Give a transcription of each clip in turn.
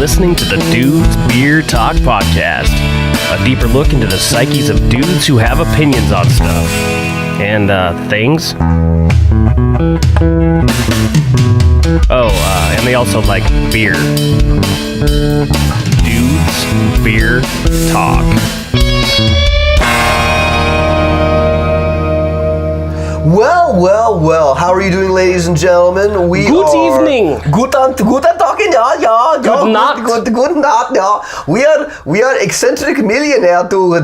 listening to the Dudes Beer Talk Podcast, a deeper look into the psyches of dudes who have opinions on stuff and things. And they also like beer. Dudes Beer Talk. Well. How are you doing, ladies and gentlemen? Good evening. Guten Tagen, ja. Good Nacht. Guten Nacht, ja. We are eccentric millionaire to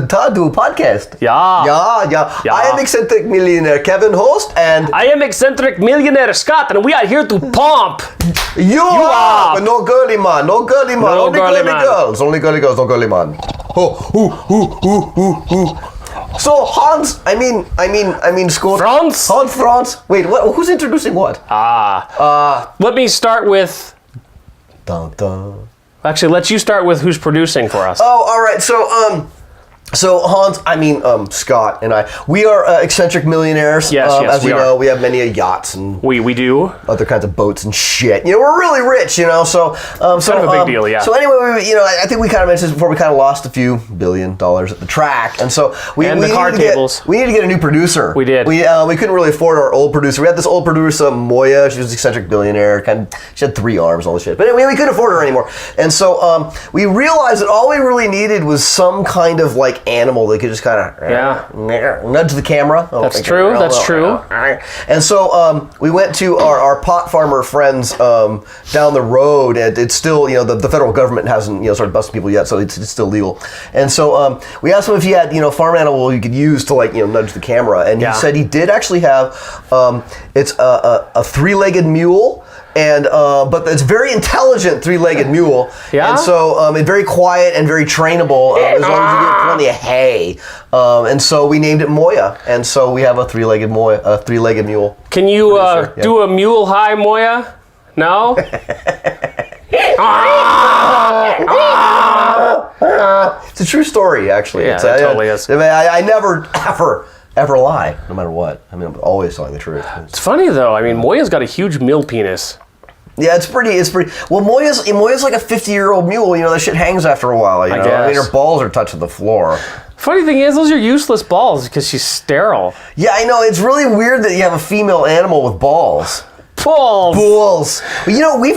podcast. Ja. I am eccentric millionaire Kevin, host, and I am eccentric millionaire Scott, and we are here to pump. you are. are. No girly man. No Only girly girly man. girls. Only girly girls. No girly man. So Hans, I mean Scott. Franz. Wait, who's introducing what? Let me start with. Dun, dun. Actually, let you start with who's producing for us. Oh, all right. So Hans, Scott and I, we are eccentric millionaires. Yes, as we we are. know, we have many yachts and We do. other kinds of boats and shit. You know, we're really rich. You know, so Kind of a big deal, yeah. So anyway, I think we kind of mentioned this before. We kind of lost a few $1 billion at the track, and so we And the needed card to get- tables. we needed to get a new producer. We did. We couldn't really afford our old producer. We had this old producer, Moya. She was an eccentric billionaire. She had 3 arms, all this shit. But anyway, we couldn't afford her anymore. And so we realized that all we really needed was some kind of like animal that could just kind of nudge the camera. That's true. That's true. And so we went to our pot farmer friends down the road, and it's still, the federal government hasn't started busting people yet, so it's still legal. And so we asked him if he had farm animal you could use to nudge the camera, and he said he did actually have it's a 3-legged mule. And but it's a very intelligent 3-legged mule. Yeah. And so it's very quiet and very trainable as long as you give it plenty of hay. And so we named it Moya. And so we have a 3-legged mule. Can you do a mule high, Moya? No? It's a true story, actually. Yeah, it totally is. I never ever lie, no matter what. I'm always telling the truth. It's funny though. Moya's got a huge mule penis. Yeah, it's pretty. Well, Moya's like a 50-year-old mule. That shit hangs after a while. I guess. Her balls are touching the floor. Funny thing is, those are useless balls because she's sterile. Yeah, I know. It's really weird that you have a female animal with balls. Balls. Well, we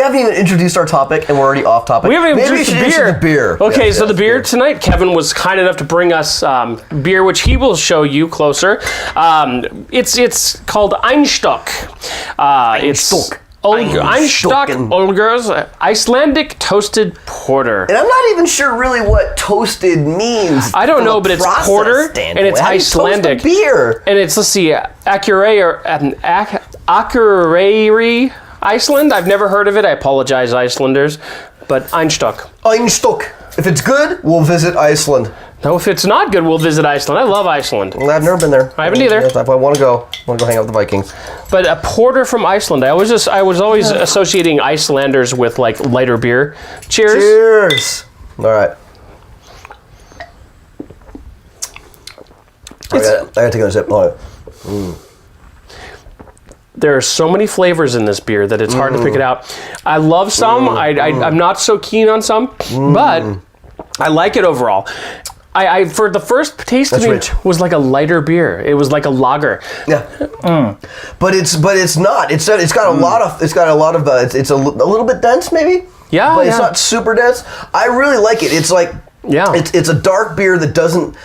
haven't even introduced our topic, and we're already off topic. We haven't even Maybe introduced the beer. Okay, Yes, so the beer beer. tonight, Kevin was kind enough to bring us beer, which he will show you closer. It's called Einstock. It's Einstock Olger's Icelandic Toasted Porter. And I'm not even sure really what toasted means. I don't know, but it's porter, and it's How do you toast a Icelandic. beer. And it's, let's see, Akureyri, Iceland. I've never heard of it. I apologize, Icelanders. But Einstock. Einstock. If it's good, we'll visit Iceland. No, if it's not good, we'll visit Iceland. I love Iceland. Well, I've never been there. I haven't either. I want to go. I want to go hang out with the Vikings. But a porter from Iceland. I was always associating Icelanders with like lighter beer. Cheers. Cheers. All right. I gotta take another sip. All right. There are so many flavors in this beer that it's hard to pick it out. I love some. I'm not so keen on some, but I like it overall. I for the first taste of That's it was like a lighter beer. It was like a lager. Yeah. But it's not. It's got a lot of. It's got a lot of. It's a little bit dense, maybe. Yeah. But it's not super dense. I really like it. It's like. Yeah. It's a dark beer that doesn't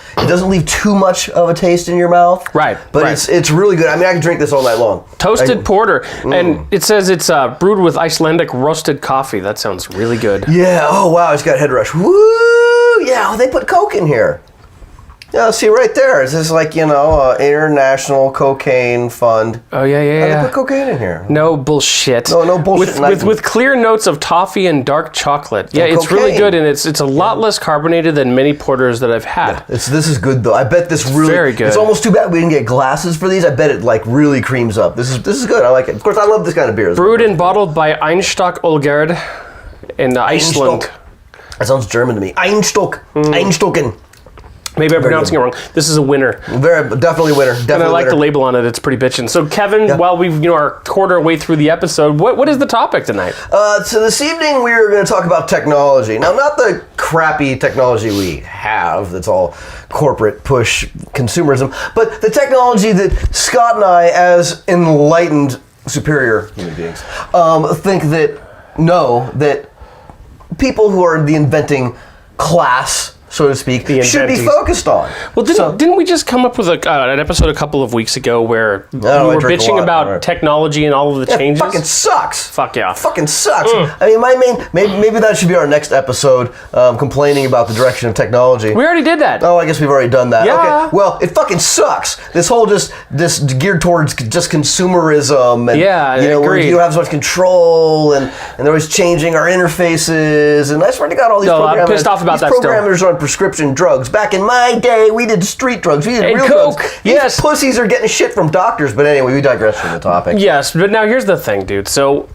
leave too much of a taste in your mouth. Right. But right. it's really good. I could drink this all night long. Toasted porter, and it says it's brewed with Icelandic roasted coffee. That sounds really good. Yeah. Oh wow, it's got head rush. Woo! Yeah. They put Coke in here. Yeah. See right there. It's just like International Cocaine Fund. Oh yeah. They put cocaine in here. No bullshit. No bullshit. With clear notes of toffee and dark chocolate. Yeah, it's really good, and it's a lot less carbonated than many porters that I've had. Yeah, this is good though. I bet this really very good. It's almost too bad we didn't get glasses for these. I bet it really creams up. This is good. I like it. Of course, I love this kind of beer. Brewed and bottled by Einstock Olgerd in Iceland. That sounds German to me. Einstock. Einstocken. Maybe I'm pronouncing it wrong. This is a winner. Definitely winner. Definitely And I like winner. the label on it. It's pretty bitchin'. So, Kevin, while we've are quarter way through the episode, what is the topic tonight? So this evening we are going to talk about technology. Now, not the crappy technology we have that's all corporate push consumerism, but the technology that Scott and I, as enlightened, superior human beings, think that people who are the inventing class, so to speak, should be focused on. Well, didn't we just come up with an episode a couple of weeks ago where we were bitching about technology and all of the changes? It fucking sucks. Fuck yeah. Fucking sucks. I mean, maybe that should be our next episode, complaining about the direction of technology. We already did that. Oh, I guess we've already done that. Yeah. Okay. Well, it fucking sucks. This whole this geared towards just consumerism, and where you don't have so much control, and they're always changing our interfaces, and I swear to God, all these I'm pissed off about that programmers are on prescription drugs. Back in my day, we did street drugs. We did real coke. drugs. Yes. These pussies are getting shit from doctors. But anyway, we digress from the topic. Yes, but now here's the thing, dude. So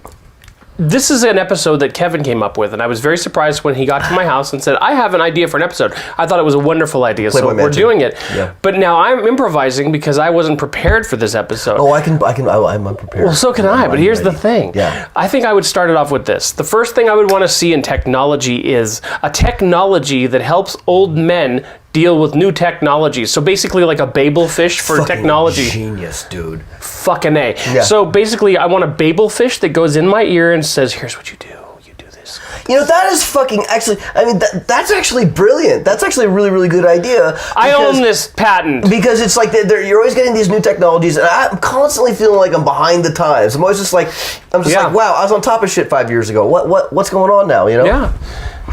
this is an episode that Kevin came up with, and I was very surprised when he got to my house and said, I have an idea for an episode. I thought it was a wonderful idea, so we're doing it. Yeah. But now I'm improvising because I wasn't prepared for this episode. Oh, I'm unprepared. Well, so can I, but here's the thing. Yeah. I think I would start it off with this. The first thing I would want to see in technology is a technology that helps old men deal with new technology. So basically like a Babel fish for fucking technology. Genius, dude. Fucking A. Yeah. So basically I want a Babel fish that goes in my ear and says, here's what you do. You do this. You know, that is fucking actually, I mean, that's actually brilliant. That's actually a really, really good idea. I own this patent. Because it's like you're always getting these new technologies, and I'm constantly feeling like I'm behind the times. I'm always just like, like, wow, I was on top of shit 5 years ago. What's going on now? You know? Yeah.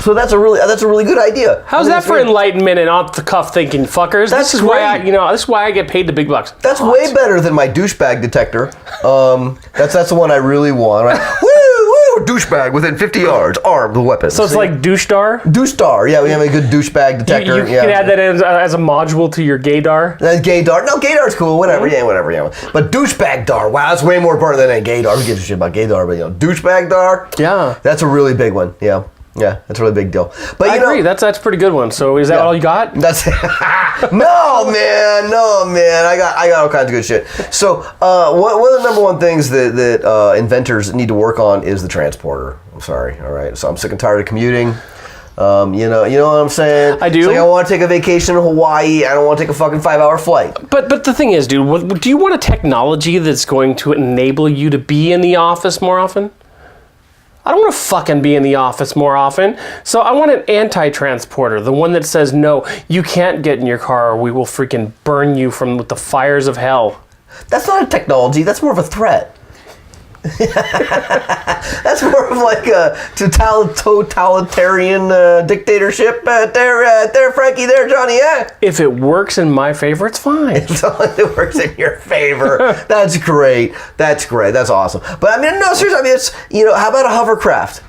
So that's a really good idea. How's that for enlightenment and off the cuff thinking, fuckers? This is why I get paid the big bucks. That's way better than my douchebag detector. That's the one I really want. Right? Woo, douchebag within 50 yards, armed with weapons. So it's like douche-dar? Douche-dar, yeah, we have a good douchebag detector. You can add that as a module to your gaydar. Gaydar. No, gaydar's cool. Whatever. Yeah, whatever. Yeah. But douchebag dar. Wow, that's way more important than a gaydar. Who gives a shit about gaydar? But douchebag dar. Yeah. That's a really big one. Yeah. Yeah, that's a really big deal. But I agree. That's a pretty good one. So is that all you got? That's no man. I got all kinds of good shit. So one of the number one things that inventors need to work on is the transporter. I'm sorry. All right. So I'm sick and tired of commuting. You know what I'm saying? I do. It's like I want to take a vacation in Hawaii. I don't want to take a fucking 5-hour flight. But the thing is, dude, do you want a technology that's going to enable you to be in the office more often? I don't want to fucking be in the office more often. So I want an anti-transporter, the one that says, no, you can't get in your car or we will freaking burn you from the fires of hell. That's not a technology. That's more of a threat. That's more of like a totalitarian dictatorship. There, Frankie. There, Johnny. Yeah. If it works in my favor, it's fine. As long as it works in your favor. That's great. That's awesome. But I mean, no, seriously. I mean, it's how about a hovercraft?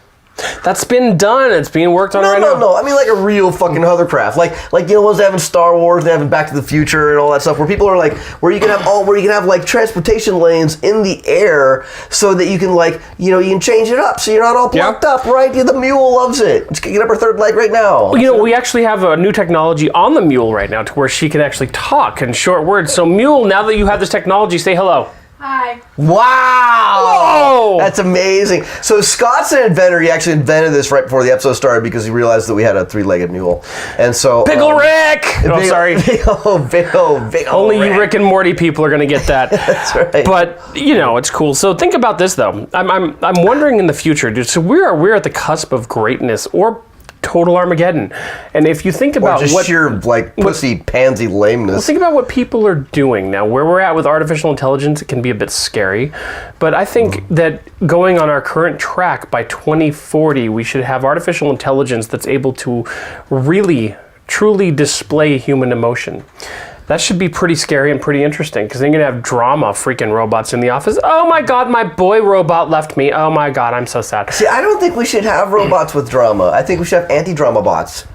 That's been done. It's being worked on right now. No. I mean, like a real fucking hovercraft, like ones they have in Star Wars, they have in Back to the Future, and all that stuff, where people are like, where you can have like transportation lanes in the air, so that you can you can change it up, so you're not all blocked up, right? Yeah, the mule loves it. It's kicking up her third leg right now. Well, we actually have a new technology on the mule right now, to where she can actually talk in short words. So, mule, now that you have this technology, say hello. Hi. Wow! Whoa! That's amazing. So Scott's an inventor. He actually invented this right before the episode started because he realized that we had a 3-legged mule. And so... Pickle Rick! Oh, sorry. Big Only you Rick and Morty people are going to get that. That's right. But, it's cool. So think about this, though. I'm wondering in the future, dude. So we're at the cusp of greatness or total Armageddon. And if you think about sheer pussy pansy lameness. Well, think about what people are doing now. Where we're at with artificial intelligence, it can be a bit scary. But I think that going on our current track by 2040, we should have artificial intelligence that's able to really, truly display human emotion. That should be pretty scary and pretty interesting, because then you're going to have drama freaking robots in the office. Oh my God, my boy robot left me. Oh my God, I'm so sad. See, I don't think we should have robots with drama. I think we should have anti-drama bots.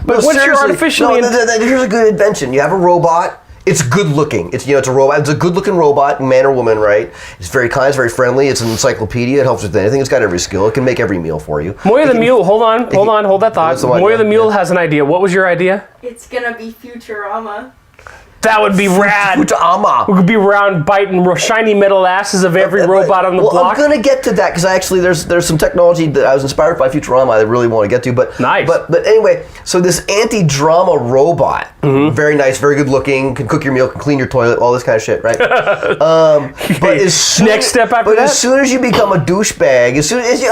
But what's your artificially... here's a good invention. You have a robot, It's good looking. It's it's a robot. It's a good looking robot, man or woman, right? It's very kind. It's very friendly. It's an encyclopedia. It helps with anything. It's got every skill. It can make every meal for you. Moya the Mule. Hold that thought. Moya the Mule has an idea. What was your idea? It's gonna be Futurama. That would be rad. Futurama. We could be around biting shiny metal asses of every robot on the block. I'm gonna get to that because there's some technology that I was inspired by Futurama I really want to get to. But nice. But anyway, so this anti-drama robot, very nice, very good looking, can cook your meal, can clean your toilet, all this kind of shit, right? But next step after that. As soon as you become a douchebag, as soon as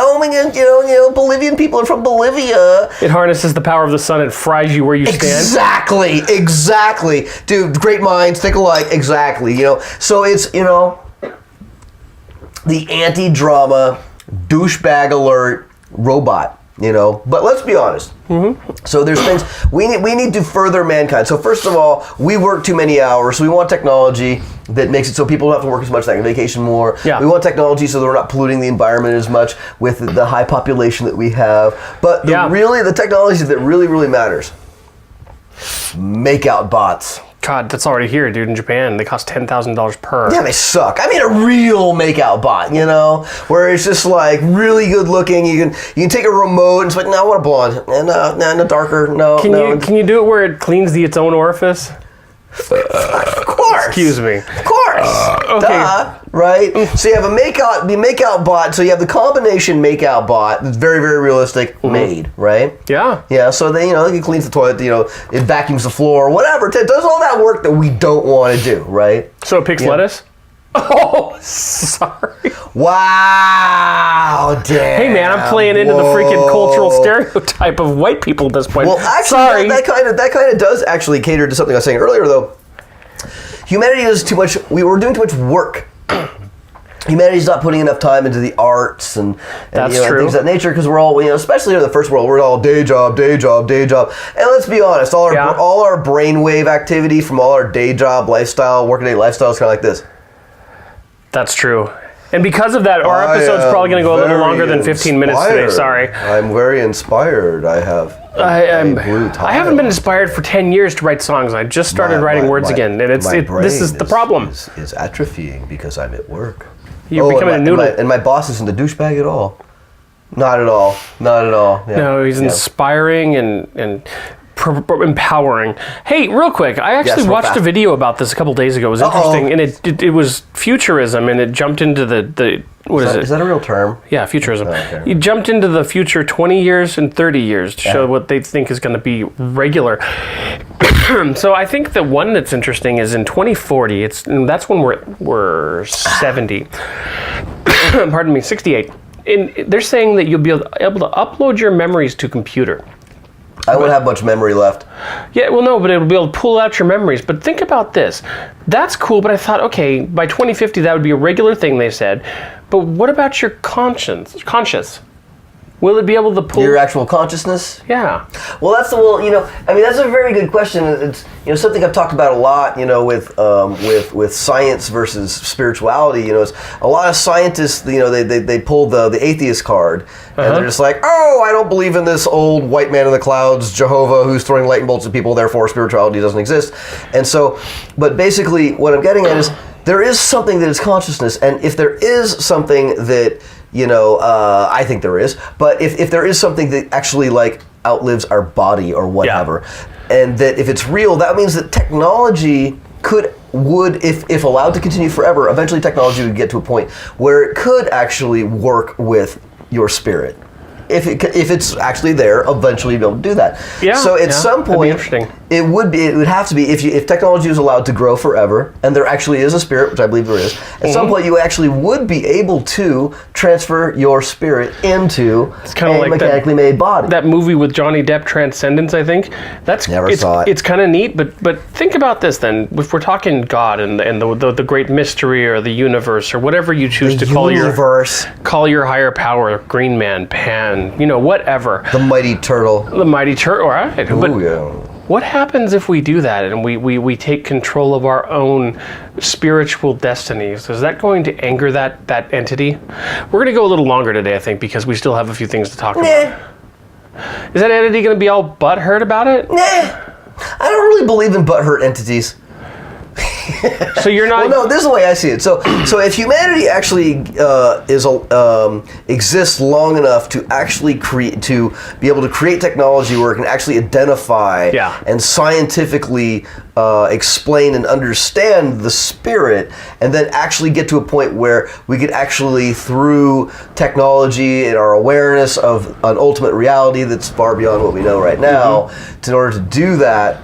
Bolivian people are from Bolivia. It harnesses the power of the sun and fries you where you stand. Exactly, dude. Great minds think alike. Exactly. So it's the anti-drama douchebag alert robot. But let's be honest. So there's things we need to further mankind. So first of all, we work too many hours. So we want technology that makes it so people don't have to work as much, they can vacation more. Yeah. We want technology so that we're not polluting the environment as much with the high population that we have. But the technology that really matters, make-out bots. God, that's already here, dude, in Japan. They cost $10,000 per. Yeah, they suck. I mean, a real make-out bot, where it's just like really good looking. You can take a remote and it's like, no, I want a blonde. And no, darker. No. Can you do it where it cleans its own orifice? Of course. Excuse me. Of course. Okay. Duh, right? So you have the make-out bot. So you have the combination make-out bot that's very, very realistic made, right? Yeah. Yeah. So then it cleans the toilet. It vacuums the floor, whatever. It does all that work that we don't want to do, right? So it picks lettuce. Oh, sorry. Wow, damn. Hey, man, I'm playing into the freaking cultural stereotype of white people at this point. Well, actually, sorry. that kind of does actually cater to something I was saying earlier, though. Humanity is too much. We're doing too much work. Humanity's not putting enough time into the arts and That's and true. things of that nature because we're all, especially in the first world, we're all day job. And let's be honest, all our brainwave activity from all our day job lifestyle, working day lifestyle is kind of like this. That's true. And because of that, our episode's probably going to go a little longer than 15 minutes today. Sorry. I'm very inspired. I haven't been inspired for 10 years to write songs. I just started writing words again, and this is the problem. Is atrophying because I'm at work. You're becoming a noodle. And my boss isn't a douchebag at all. Not at all. Yeah. No, he's inspiring and empowering. Hey, real quick, I actually watched a video about this a couple days ago. It was interesting, and it was futurism, and it jumped into the what is it? Is that a real term? Yeah, futurism. Okay. You jumped into the future 20 years and 30 years to show what they think is going to be regular. So I think the one that's interesting is in 2040. That's when we're 70. Pardon me, 68. And they're saying that you'll be able to upload your memories to computer. I won't have much memory left. Yeah, well, no, but it'll be able to pull out your memories. But think about this. That's cool, but I thought, okay, by 2050, that would be a regular thing, they said. But what about your conscience? Will it be able to pull... Your actual consciousness? Yeah. Well, that's a very good question. It's something I've talked about a lot, with science versus spirituality. It's a lot of scientists, they pull the atheist card, and they're just like, oh, I don't believe in this old white man in the clouds, Jehovah, who's throwing lightning bolts at people, therefore spirituality doesn't exist. And so, but basically what I'm getting at is there is something that is consciousness, and if there is something that I think there is. But if there is something that actually outlives our body or whatever, and that if it's real, that means that technology would, if allowed to continue forever, eventually technology would get to a point where it could actually work with your spirit. If it's actually there, eventually you'll be able to do that. Yeah. So at some point, it would have to be if technology was allowed to grow forever, and there actually is a spirit, which I believe there is. At some point, you actually would be able to transfer your spirit into a mechanically made body. That movie with Johnny Depp, Transcendence, I think. Never saw it. It's kind of neat, but think about this then. If we're talking God and the great mystery or the universe or whatever you choose to call your higher power, Green Man, Pan, whatever. The mighty turtle. All right. What happens if we do that and we take control of our own spiritual destinies? Is that going to anger that entity? We're going to go a little longer today, I think, because we still have a few things to talk about. Is that entity going to be all butthurt about it? Nah. I don't really believe in butthurt entities. So you're not. Well, no, this is the way I see it. So if humanity actually exists long enough to actually be able to create technology where it can actually identify and scientifically explain and understand the spirit, and then actually get to a point where we could actually, through technology and our awareness of an ultimate reality that's far beyond what we know right now, in order to do that,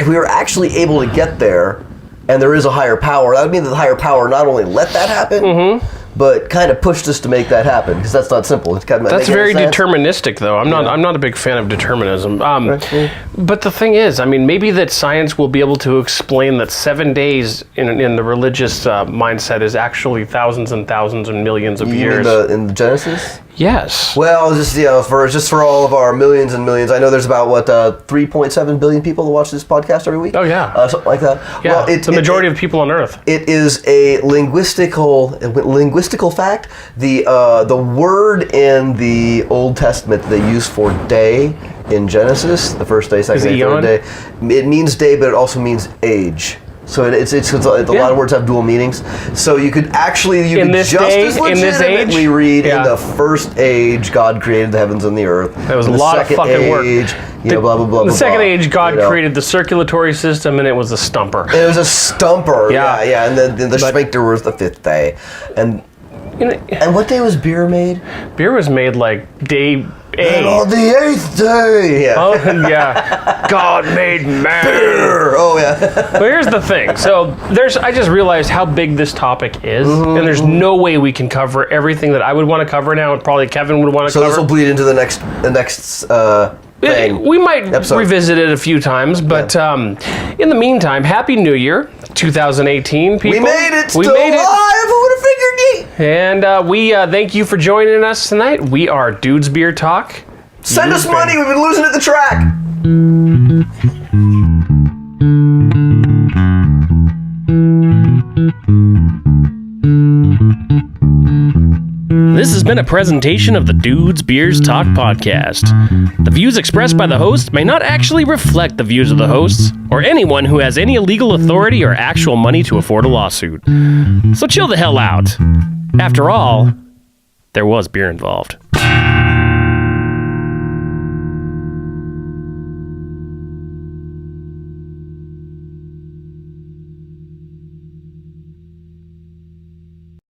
if we were actually able to get there, and there is a higher power, that would mean that the higher power not only let that happen, but kind of pushed us to make that happen, because that's not simple. It's kind of that's very deterministic, though. I'm not a big fan of determinism. But the thing is, I mean, maybe that science will be able to explain that 7 days in the religious mindset is actually thousands and thousands and millions of years. In the Genesis? Yes. Well, just for all of our millions and millions, I know there's about 3.7 billion people that watch this podcast every week. Oh yeah, something like that. Yeah, well, it's the majority of people on Earth. It is a linguistical fact. The word in the Old Testament they use for day in Genesis, the first day, second day, third day, it means day, but it also means age. So it's a lot of words have dual meanings. So you could just as legitimately read in the first age God created the heavens and the earth. That was a lot of fucking work. Blah blah blah. The second age, God created the circulatory system, and it was a stumper. It was a stumper. Yeah. And then the sphincter was the fifth day, and what day was beer made? Beer was made like day 8. And on the 8th day. Yeah. Oh yeah. God made man. Beer. Oh yeah. But here's the thing. So I just realized how big this topic is, and there's no way we can cover everything that I would want to cover now, and probably Kevin would want to cover. So this will bleed into the next thing. We might revisit it a few times, but in the meantime, Happy New Year, 2018, people. We made it. We made it. Alive. Who would have figured it? And we thank you for joining us tonight. We are Dudes Beer Talk. Send us money. We've been losing at the track. This has been a presentation of the Dudes Beers Talk podcast. The views expressed by the host may not actually reflect the views of the hosts or anyone who has any legal authority or actual money to afford a lawsuit. So chill the hell out. After all, there was beer involved.